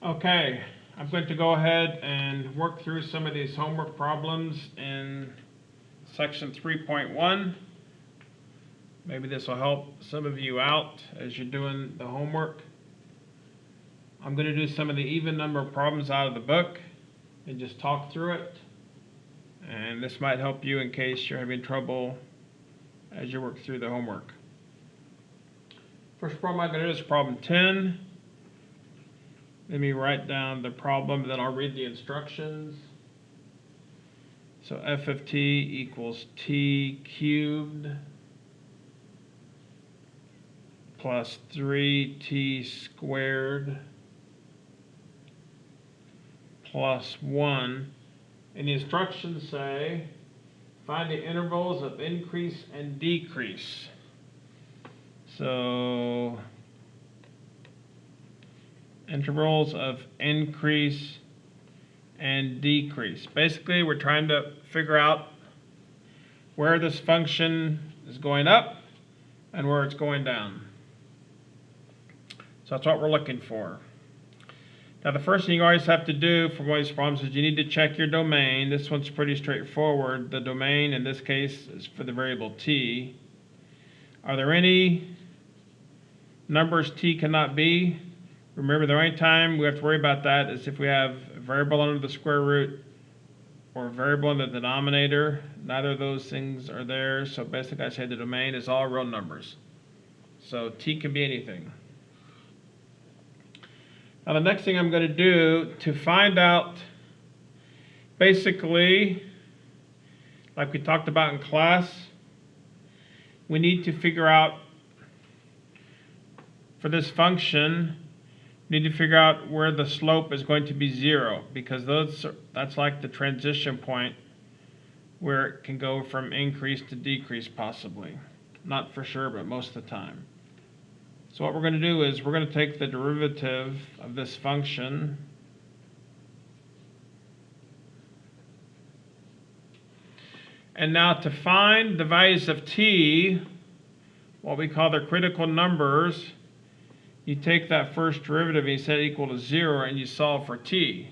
Okay, I'm going to go ahead and work through some of these homework problems in section 3.1. Maybe this will help some of you out as you're doing the homework. I'm going to do some of the even number problems out of the book and just talk through it. And this might help you in case you're having trouble as you work through the homework. First problem I'm going to do is problem 10. Let me write down the problem, then I'll read the instructions. So f of t equals t cubed plus 3t squared plus 1. And the instructions say, find the intervals of increase and decrease. So intervals of increase and decrease. Basically, we're trying to figure out where this function is going up and where it's going down. So that's what we're looking for. Now, the first thing you always have to do for one of these problems is you need to check your domain. This one's pretty straightforward. The domain in this case is for the variable t. Are there any numbers t cannot be? Remember, the only time we have to worry about that is if we have a variable under the square root or a variable in the denominator. Neither of those things are there, so basically I say the domain is all real numbers. So t can be anything. Now the next thing I'm going to do to find out, basically, like we talked about in class, we need to figure out, for this function, we need to figure out where the slope is going to be 0, because that's like the transition point where it can go from increase to decrease possibly. Not for sure, but most of the time. So what we're going to do is we're going to take the derivative of this function and now to find the values of t, what we call their critical numbers, you take that first derivative and you set it equal to 0 and you solve for t.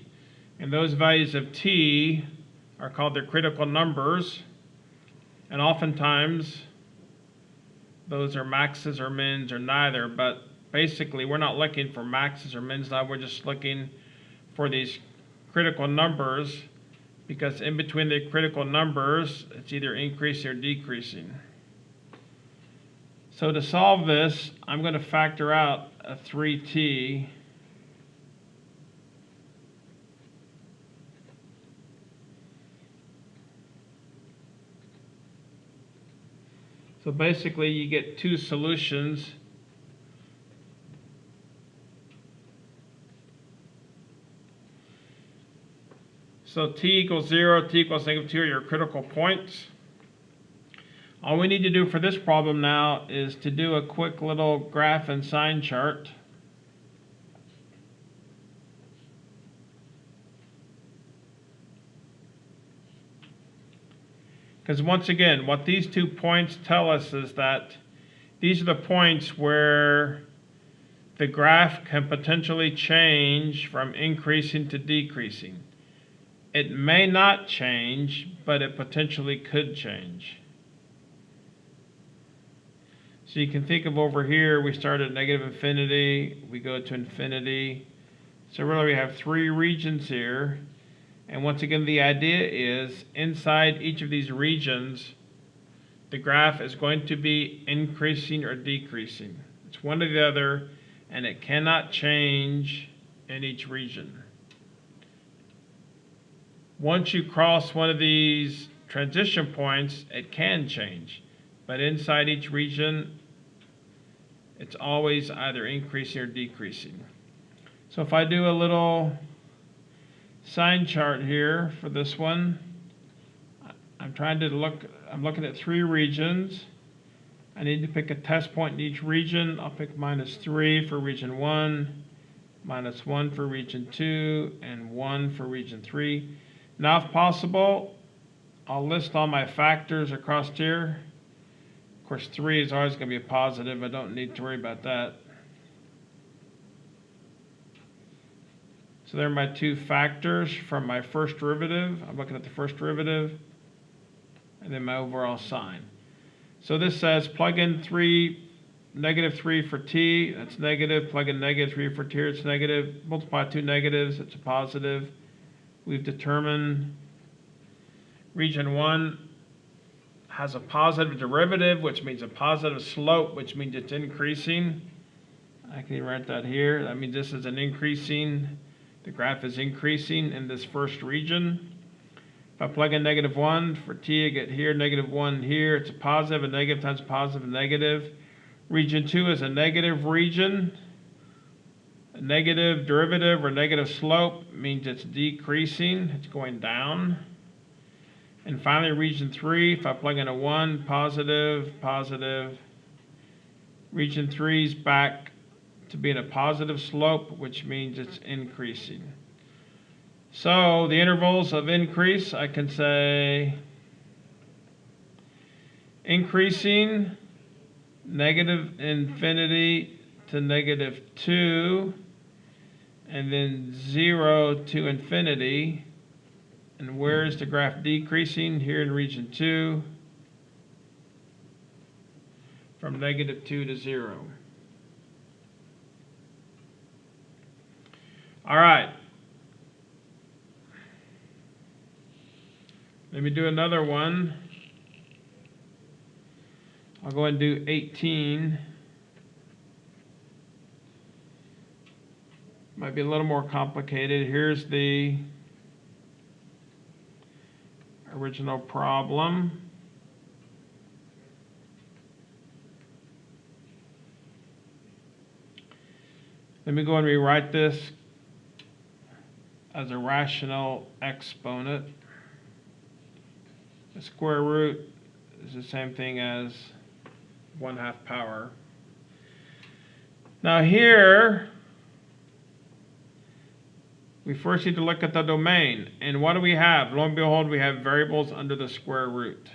And those values of t are called their critical numbers, and oftentimes those are maxes or mins or neither, but basically we're not looking for maxes or mins now, we're just looking for these critical numbers, because in between the critical numbers it's either increasing or decreasing. So to solve this, I'm going to factor out a 3t so basically you get two solutions. So t equals 0, t equals -2 are your critical points. All we need to do for this problem now is to do a quick little graph and sign chart. Because once again, what these 2 points tell us is that these are the points where the graph can potentially change from increasing to decreasing. It may not change, but it potentially could change. So you can think of over here, we start at negative infinity, we go to infinity. So really we have 3 regions here. And once again, the idea is inside each of these regions, the graph is going to be increasing or decreasing. It's one or the other, and it cannot change in each region. Once you cross one of these transition points, it can change. But inside each region, it's always either increasing or decreasing. So if I do a little sign chart here for this one, I'm looking at 3 regions. I need to pick a test point in each region. I'll pick -3 for region 1, -1 for region 2, and 1 for region 3. Now if possible, I'll list all my factors across here. Of course, 3 is always going to be a positive. I don't need to worry about that. So there are my two factors from my first derivative. I'm looking at the first derivative, and then my overall sign. So this says plug in -3 for t, that's negative. Plug in -3 for t, it's negative. Multiply two negatives, it's a positive. We've determined region 1 has a positive derivative, which means a positive slope, which means it's increasing. I can write that here. That means this is an increasing, the graph is increasing in this first region. If I plug in -1 for t, I get here, -1 here. It's a positive, a negative times a positive, a negative. Region 2 is a negative region. A negative derivative or negative slope means it's decreasing, it's going down. And finally, region 3, if I plug in a 1, positive, positive. Region 3 is back to being a positive slope, which means it's increasing. So the intervals of increase, I can say increasing, negative infinity to -2, and then 0 to infinity. And where is the graph decreasing? Here in region 2, from -2 to 0. All right. Let me do another one. I'll go ahead and do 18. Might be a little more complicated. Here's the original problem. Let me go and rewrite this as a rational exponent. The square root is the same thing as 1/2 power. Now here, we first need to look at the domain. And what do we have? Lo and behold, we have variables under the square root.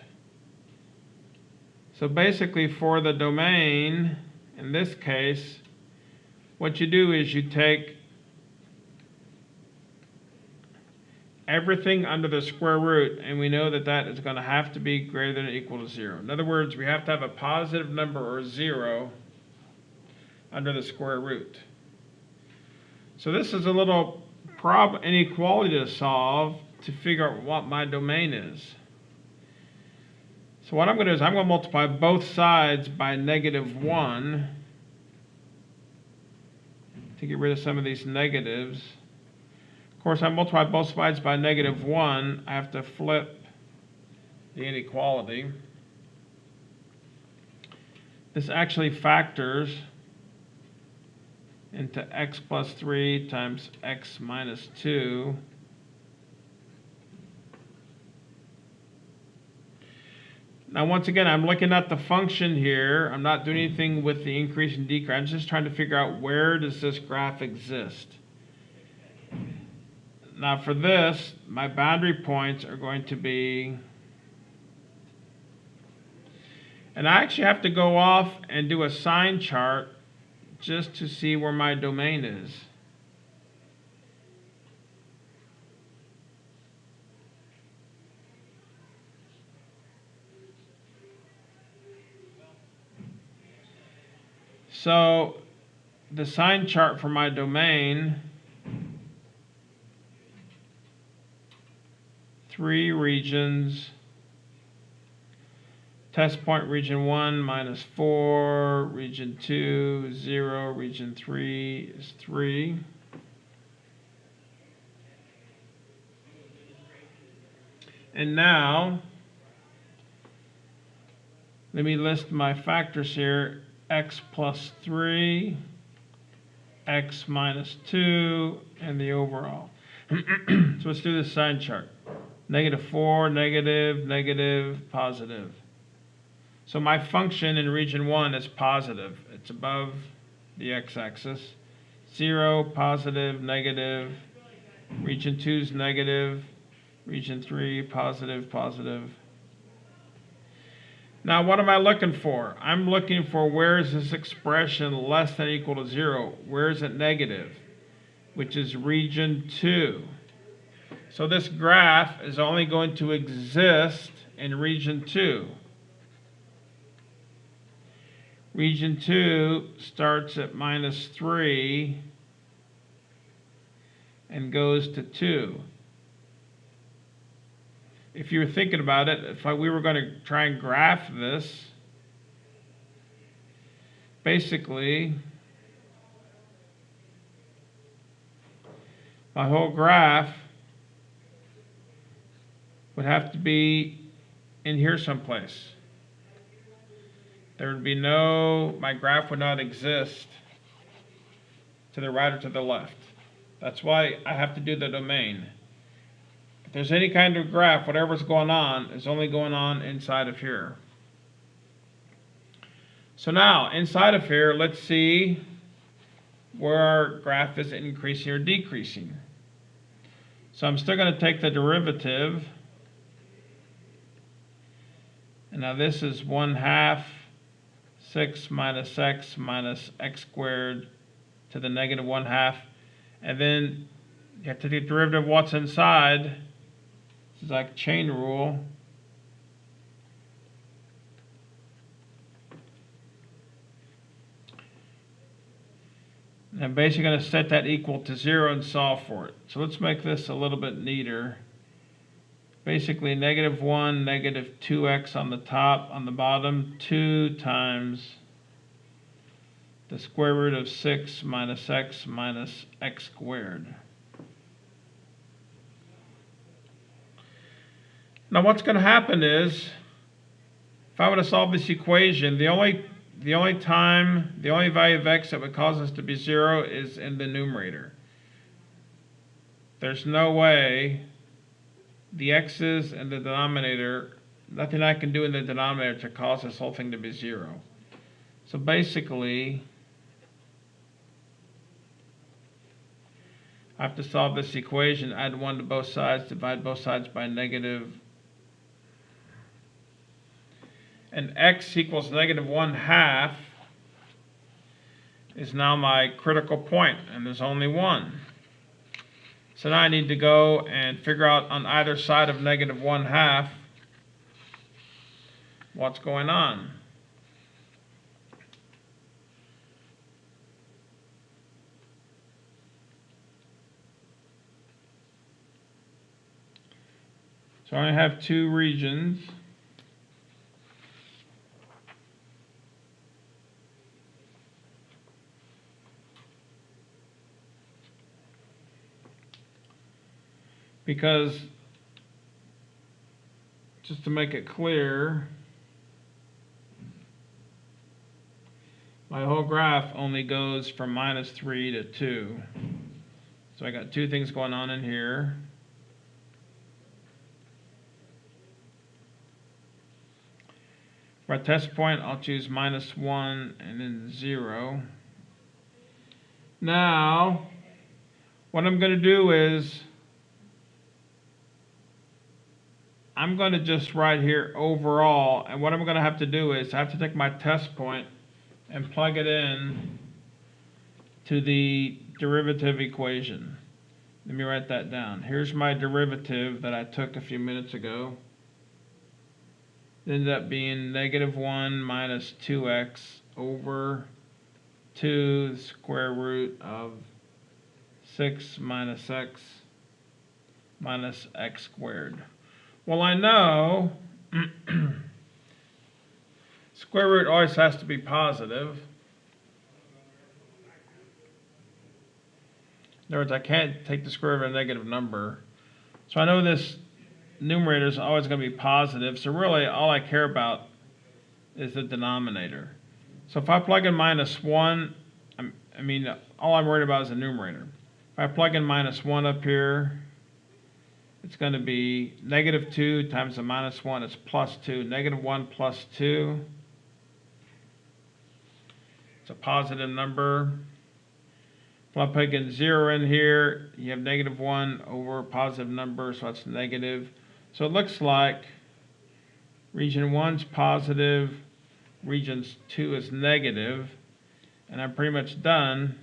So basically for the domain, in this case, what you do is you take everything under the square root, and we know that that is going to have to be greater than or equal to 0. In other words, we have to have a positive number or 0 under the square root. So this is a little inequality to solve to figure out what my domain is. So what I'm going to do is I'm going to multiply both sides by -1 to get rid of some of these negatives. Of course, I multiply both sides by -1. I have to flip the inequality. This actually factors into x plus 3 times x minus 2. Now once again, I'm looking at the function here. I'm not doing anything with the increase and decrease. I'm just trying to figure out where does this graph exist. Now for this, my boundary points are going to be, and I actually have to go off and do a sign chart just to see where my domain is. So the sign chart for my domain, 3 regions, test point region 1 minus 4, region 2 0, region 3 is 3. And now let me list my factors here: x plus 3, x minus 2, and the overall. So let's do the sign chart. -4, negative, negative, positive. So my function in region 1 is positive. It's above the x-axis. 0, positive, negative. Region 2 is negative. Region 3, positive, positive. Now what am I looking for? I'm looking for where is this expression less than or equal to 0? Where is it negative? which is region 2. So this graph is only going to exist in region 2. Region 2 starts at -3 and goes to 2. If you were thinking about it, if we were going to try and graph this, basically, my whole graph would have to be in here someplace. There would be my graph would not exist to the right or to the left. That's why I have to do the domain. If there's any kind of graph, whatever's going on is only going on inside of here. So now, inside of here, let's see where our graph is increasing or decreasing. So I'm still going to take the derivative. And now this is 1/2 6 minus x squared to the -1/2. And then you have to take the derivative of what's inside. This is like chain rule. And I'm basically going to set that equal to 0 and solve for it. So let's make this a little bit neater. Basically -1, -2x on the top, on the bottom, 2 times the square root of 6 minus x squared. Now what's going to happen is, if I were to solve this equation, the only value of x that would cause us to be 0 is in the numerator. There's no way the x's in the denominator, nothing I can do in the denominator to cause this whole thing to be 0. So basically, I have to solve this equation, add 1 to both sides, divide both sides by negative. And x equals -1/2 is now my critical point, and there's only one. So now I need to go and figure out on either side of -1/2 what's going on. So I only have 2 regions. Because, just to make it clear, my whole graph only goes from -3 to 2. So I got 2 things going on in here. For a test point, I'll choose -1 and then 0. Now, what I'm going to do is, I'm going to just write here overall, and what I'm going to have to do is I have to take my test point and plug it in to the derivative equation. Let me write that down. Here's my derivative that I took a few minutes ago. It ended up being -1 minus 2x over 2 the square root of 6 minus x squared. Well, I know square root always has to be positive. In other words, I can't take the square root of a negative number. So I know this numerator is always going to be positive. So really, all I care about is the denominator. So if I plug in -1, all I'm worried about is the numerator. If I plug in -1 up here, it's going to be -2 times the -1 is +2. -1 plus 2. It's a positive number. If I plug in 0 in here, you have -1 over a positive number, so that's negative. So it looks like region 1's positive, region 2 is negative, and I'm pretty much done.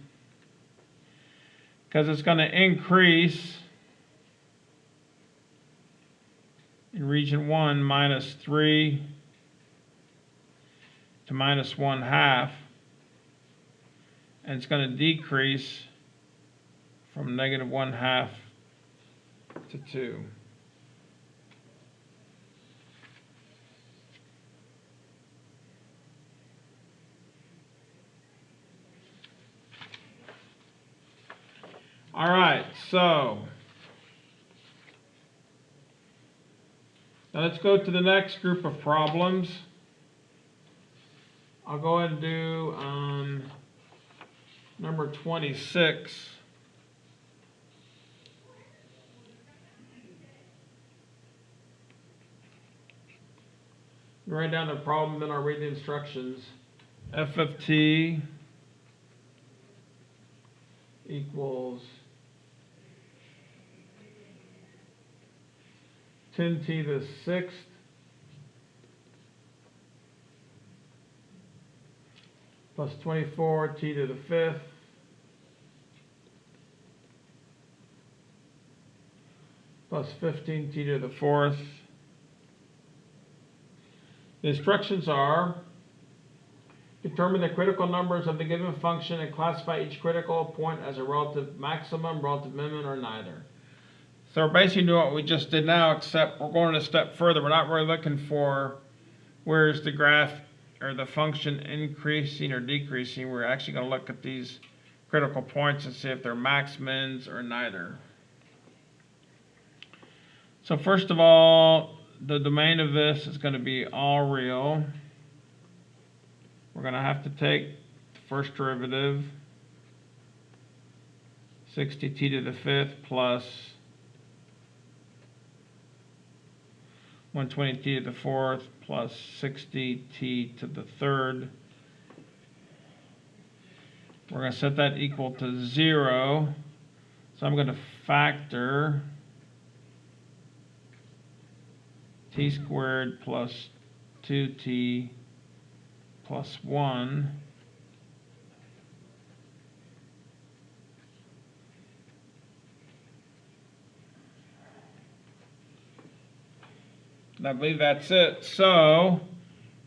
because it's going to increase in region 1 minus 3 to minus 1/2, and it's going to decrease from negative 1/2 to 2. All right, so now let's go to the next group of problems. I'll go ahead and do number 26. Write down the problem, then I'll read the instructions. F of t equals 10t to the 6th plus 24t to the 5th plus 15t to the 4th. The instructions are: determine the critical numbers of the given function and classify each critical point as a relative maximum, relative minimum, or neither. So we're basically doing what we just did now, except we're going a step further. We're not really looking for where's the graph or the function increasing or decreasing. We're actually going to look at these critical points and see if they're max, mins, or neither. So first of all, the domain of this is going to be all real. We're going to have to take the first derivative, 60t to the 5th plus 120t to the 4th plus 60t to the 3rd. We're going to set that equal to 0. So I'm going to factor t squared plus 2t plus 1 and I believe that's it. So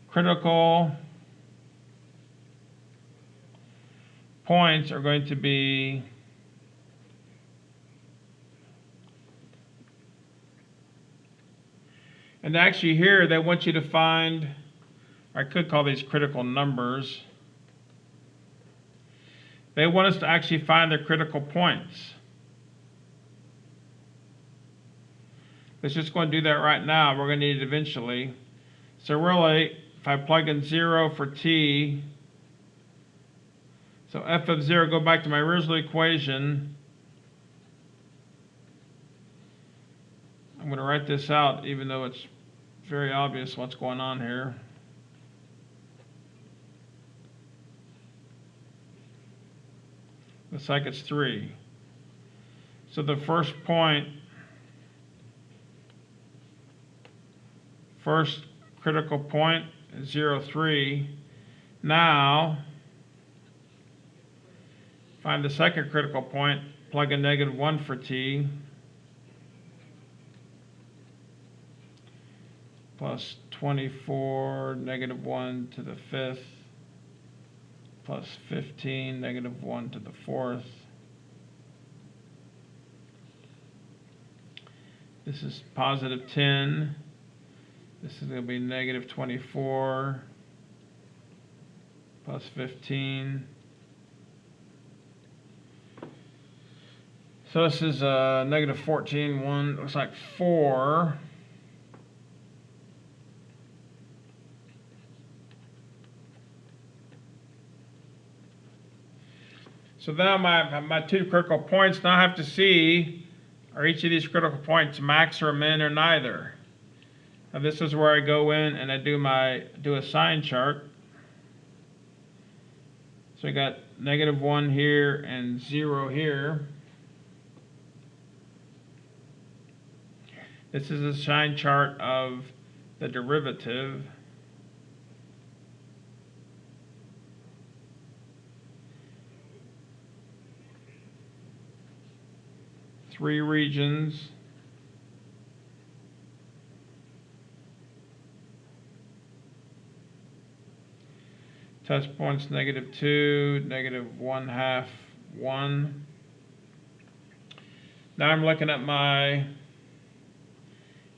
critical points are going to be and actually here they want you to find, I could call these critical numbers. They want us to actually find the critical points. Let's just go and do that right now. We're going to need it eventually. So really, if I plug in 0 for t, so f of 0, go back to my original equation. I'm going to write this out even though it's very obvious what's going on here. Looks like it's 3. So the first point, first critical point is 0, 3. Now, find the second critical point, plug in negative 1 for t, plus 24, negative 1 to the 5th, plus 15, negative 1 to the 4th. This is positive 10. This is going to be negative 24, plus 15. So this is negative 14, 1, looks like 4. So now my two critical points, now I have to see, are each of these critical points max or min or neither? Now this is where I go in and I do a sign chart. So I got negative 1 here and 0 here. This is a sign chart of the derivative. 3 regions. Test points -2, -1/2, 1. Now I'm looking at my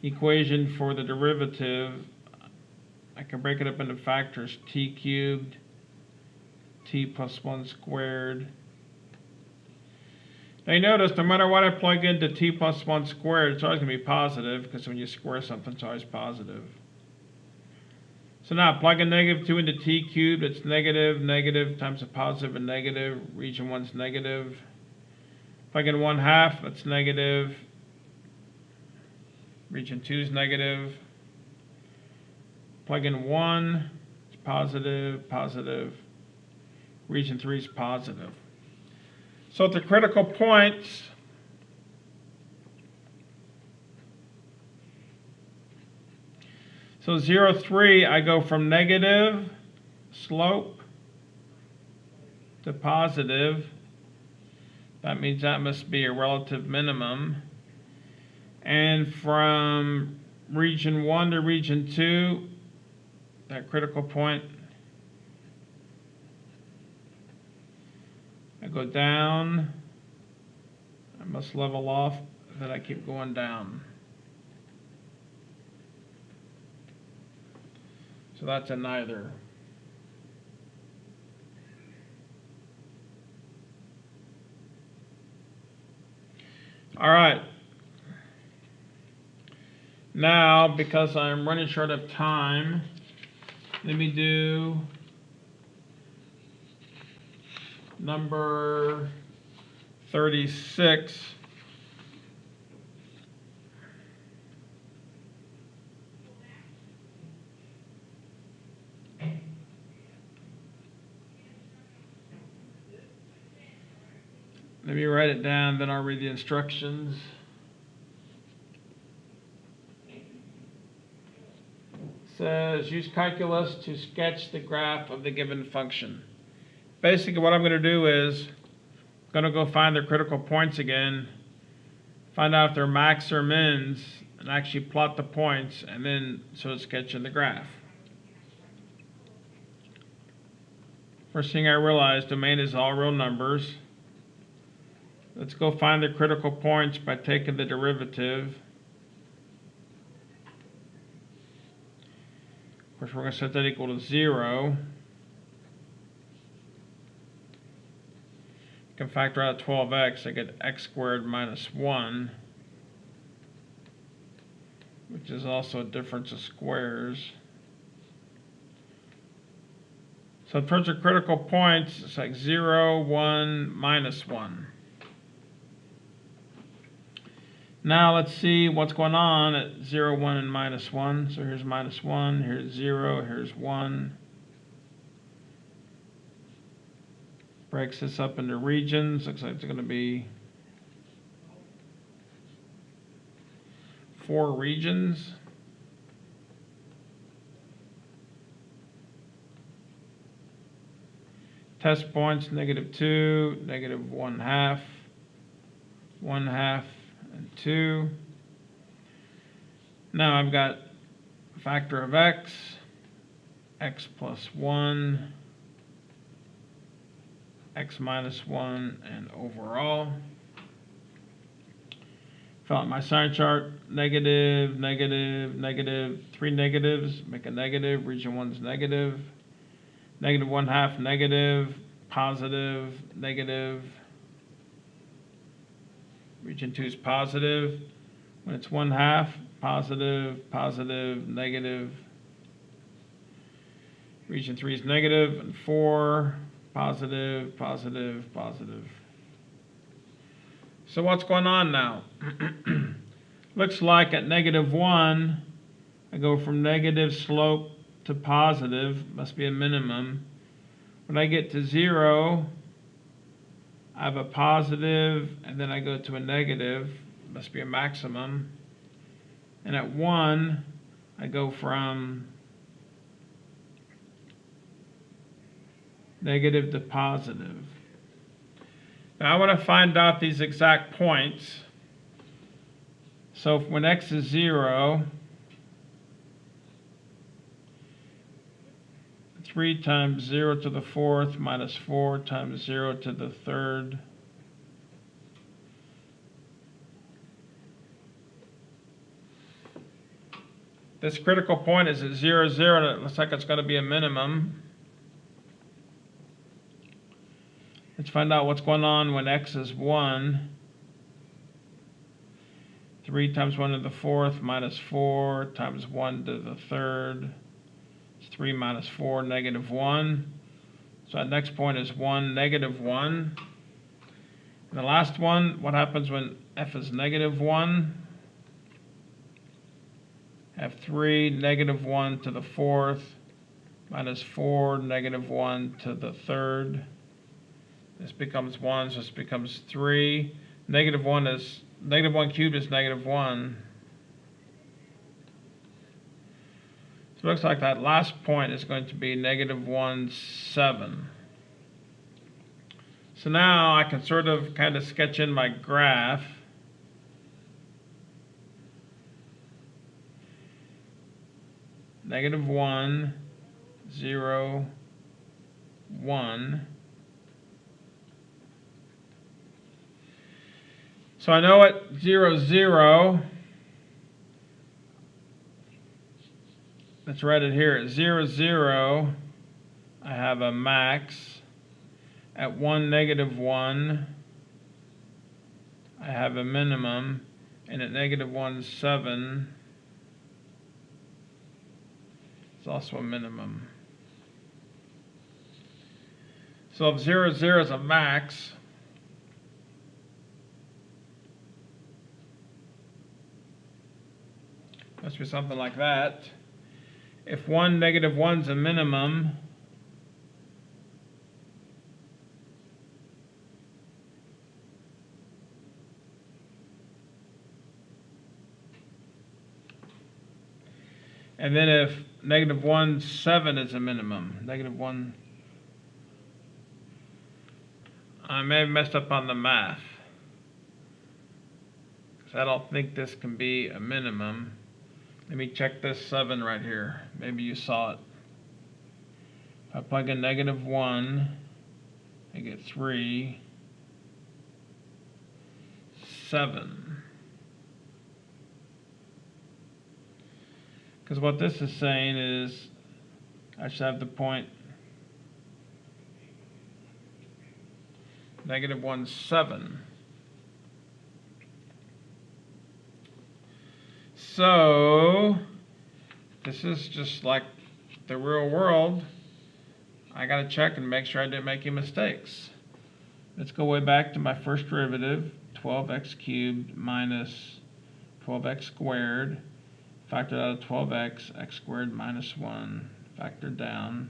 equation for the derivative. I can break it up into factors: t cubed, t plus 1 squared. Now you notice no matter what I plug into t plus 1 squared, it's always going to be positive, because when you square something, it's always positive. So now plugging -2 into t cubed, it's negative times a positive and negative. Region 1's negative. Plugging 1/2, that's negative. Region 2's negative. Plug in 1, it's positive. Region 3 is positive. So at the critical points, so 0, 3, I go from negative slope to positive. That means that must be a relative minimum. And from region 1 to region 2, that critical point, I go down, I must level off, then I keep going down. So that's a neither. All right. Now, because I'm running short of time, let me do number 36. Let me write it down, then I'll read the instructions. Says use calculus to sketch the graph of the given function. Basically what I'm going to do is I'm going to go find the critical points again, find out if they're max or mins, and actually plot the points, and then so sketching the graph. First thing I realized, domain is all real numbers. Let's go find the critical points by taking the derivative. Of course, we're going to set that equal to 0. You can factor out 12x, I get x squared minus 1, which is also a difference of squares. So in terms of critical points, it's like 0, 1, minus 1. Now let's see what's going on at 0, 1, and minus 1. So here's minus 1, here's 0, here's 1. Breaks this up into regions. Looks like it's going to be 4 regions. Test points, -2, -1/2, 1/2, and 2. Now I've got a factor of x, x plus 1, x minus 1, and overall. Fill out my sign chart, negative, negative, negative, 3 negatives, make a negative, region 1's negative, -1/2, negative, positive, negative, region 2 is positive. When it's 1/2, positive, positive, negative. Region 3 is negative, and 4, positive, positive, positive. So what's going on now? Looks like at -1, I go from negative slope to positive, must be a minimum. When I get to 0, I have a positive, and then I go to a negative, must be a maximum. And at 1, I go from negative to positive. Now I want to find out these exact points. So when x is 0, 3 times 0 to the 4th minus 4 times 0 to the 3rd. This critical point is at 0, 0, and it looks like it's going to be a minimum. Let's find out what's going on when x is 1. 3 times 1 to the 4th minus 4 times 1 to the 3rd. It's 3 minus 4, negative 1. So that next point is 1, negative 1. And the last one, what happens when f is negative 1? Have 3, negative 1 to the 4th, minus 4, negative 1 to the 3rd. This becomes 1, so this becomes 3. Negative 1 cubed is negative 1. So it looks like that last point is going to be negative 1, 7. So now I can sort of kind of sketch in my graph. Negative 1, 0, 1. So I know at 0, 0, let's write it here. At 0, 0, I have a max. At 1, negative 1, I have a minimum. And at negative 1, 7, it's also a minimum. So if 0, 0 is a max, must be something like that. If 1, negative 1 is a minimum, and then if negative 1, 7 is a minimum, negative 1, I may have messed up on the math, because I don't think this can be a minimum. Let me check this 7 right here. Maybe you saw it. If I plug in negative 1, I get 3, 7. Because what this is saying is I should have the point negative 1, 7. So this is just like the real world. I got to check and make sure I didn't make any mistakes. Let's go way back to my first derivative, 12x cubed minus 12x squared. Factored out of 12x, x squared minus 1. Factored down.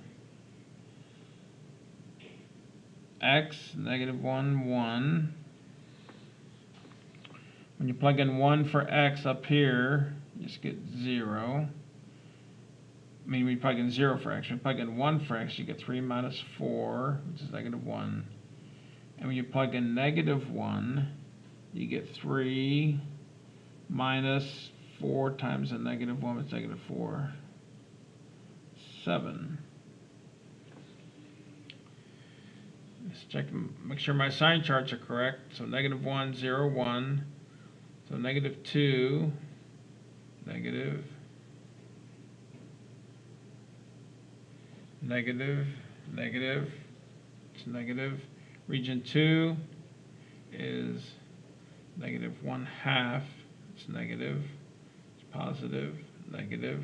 X, negative 1, 1. When you plug in 1 for x up here, you just get 0. I mean, when you plug in 0 for x, when you plug in 1 for x, you get 3 minus 4, which is negative 1. And when you plug in negative 1, you get 3 minus 4 times a negative 1, which is negative 4. 7. Let's check, make sure my sign charts are correct. So negative 1, 0, 1. So negative 2, negative, negative, negative, it's negative. Region 2 is negative 1/2, it's negative, it's positive, negative,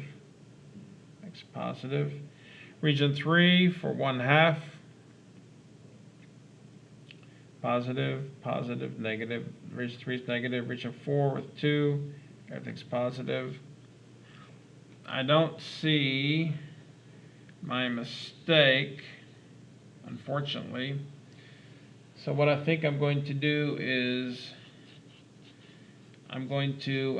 x positive. Region 3 for 1/2, positive, positive, negative. Region 3 is negative. Region 4 with 2, everything's positive. I don't see my mistake, unfortunately. So what I think I'm going to do is I'm going to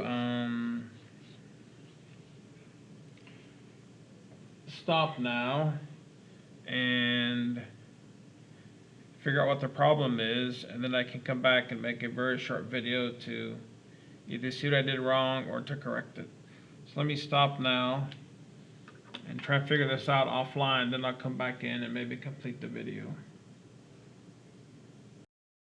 stop now and figure out what the problem is, and then I can come back and make a very short video to either see what I did wrong or to correct it. So let me stop now and try to figure this out offline, then I'll come back in and maybe complete the video.